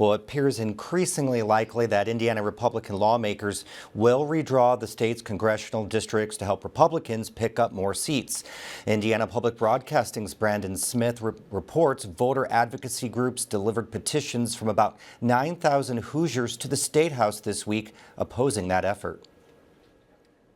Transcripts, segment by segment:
Well, it appears increasingly likely that Indiana Republican lawmakers will redraw the state's congressional districts to help Republicans pick up more seats. Indiana Public Broadcasting's Brandon Smith reports voter advocacy groups delivered petitions from about 9,000 Hoosiers to the State House this week opposing that effort.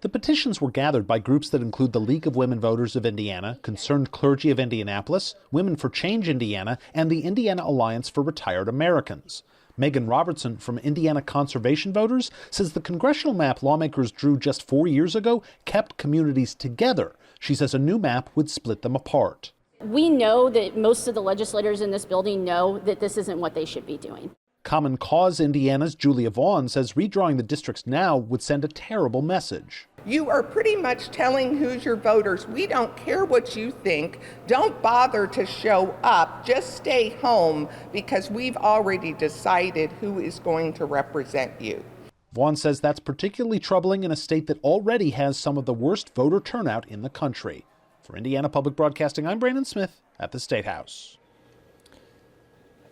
The petitions were gathered by groups that include the League of Women Voters of Indiana, Concerned Clergy of Indianapolis, Women for Change Indiana, and the Indiana Alliance for Retired Americans. Megan Robertson from Indiana Conservation Voters says the congressional map lawmakers drew just 4 years ago kept communities together. She says a new map would split them apart. We know that most of the legislators in this building know that this isn't what they should be doing. Common Cause Indiana's Julia Vaughn says redrawing the districts now would send a terrible message. You are pretty much telling Hoosier voters, we don't care what you think. Don't bother to show up. Just stay home because we've already decided who is going to represent you. Vaughn says that's particularly troubling in a state that already has some of the worst voter turnout in the country. For Indiana Public Broadcasting, I'm Brandon Smith at the State House.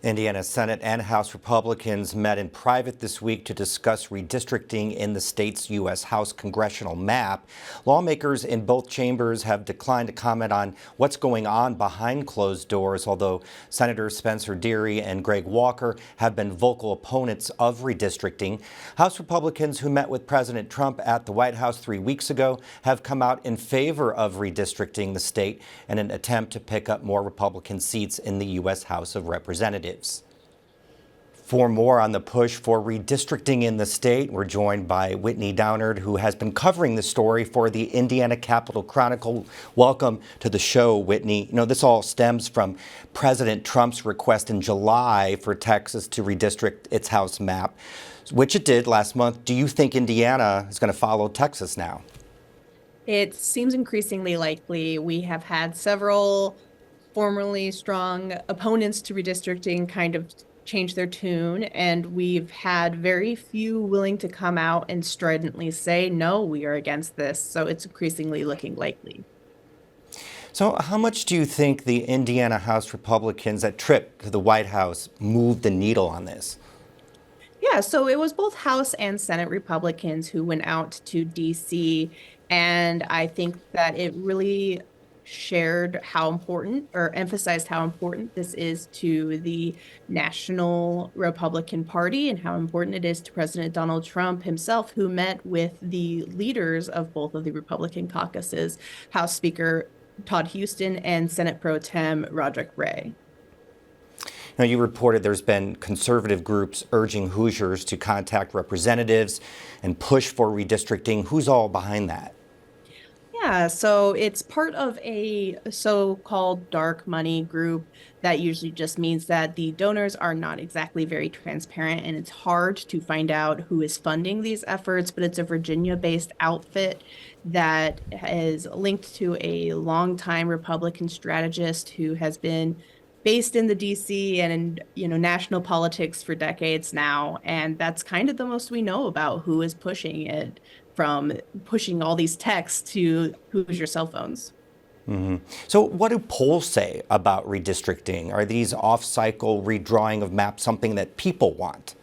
Indiana Senate and House Republicans met in private this week to discuss redistricting in the state's U.S. House congressional map. Lawmakers in both chambers have declined to comment on what's going on behind closed doors, although Senators Spencer Deary and Greg Walker have been vocal opponents of redistricting. House Republicans who met with President Trump at the White House 3 weeks ago have come out in favor of redistricting the state in an attempt to pick up more Republican seats in the U.S. House of Representatives. For more on the push for redistricting in the state, we're joined by Whitney Downard, who has been covering the story for the Indiana Capitol Chronicle. Welcome to the show, Whitney. You know, this all stems from President Trump's request in July for Texas to redistrict its House map, which it did last month. Do you think Indiana is going to follow Texas now? It seems increasingly likely. We have had several formerly strong opponents to redistricting kind of change their tune, and we've had very few willing to come out and stridently say, no, we are against this. So it's increasingly looking likely. So how much do you think the Indiana House Republicans that trip to the White House moved the needle on this? Yeah, so it was both House and Senate Republicans who went out to D.C., and I think that it really shared how important or emphasized how important this is to the National Republican Party and how important it is to President Donald Trump himself, who met with the leaders of both of the Republican caucuses, House Speaker Todd Huston and Senate Pro Tem Rodric Bray. Now, you reported there's been conservative groups urging Hoosiers to contact representatives and push for redistricting. Who's all behind that? Yeah, so it's part of a so-called dark money group that usually just means that the donors are not exactly very transparent, and it's hard to find out who is funding these efforts, but it's a Virginia-based outfit that is linked to a longtime Republican strategist who has been based in the DC and in national politics for decades now, and that's kind of the most we know about who is pushing it, from pushing all these texts to who's your cell phones. Mm-hmm. So what do polls say about redistricting? Are these off-cycle redrawing of maps something that people want?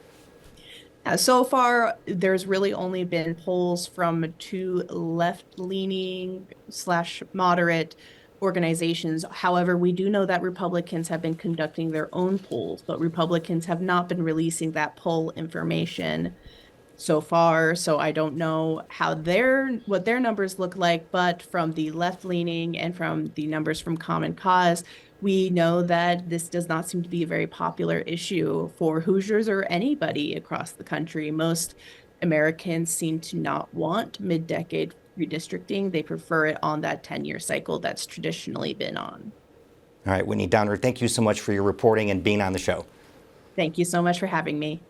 So far, there's really only been polls from two left-leaning / moderate organizations. However, we do know that Republicans have been conducting their own polls, but Republicans have not been releasing that poll information so far, so I don't know what their numbers look like, but from the left-leaning and from the numbers from Common Cause, we know that this does not seem to be a very popular issue for Hoosiers or anybody across the country. Most Americans seem to not want mid-decade redistricting. They prefer it on that 10-year cycle that's traditionally been on. All right, Whitney Downer, thank you so much for your reporting and being on the show. Thank you so much for having me.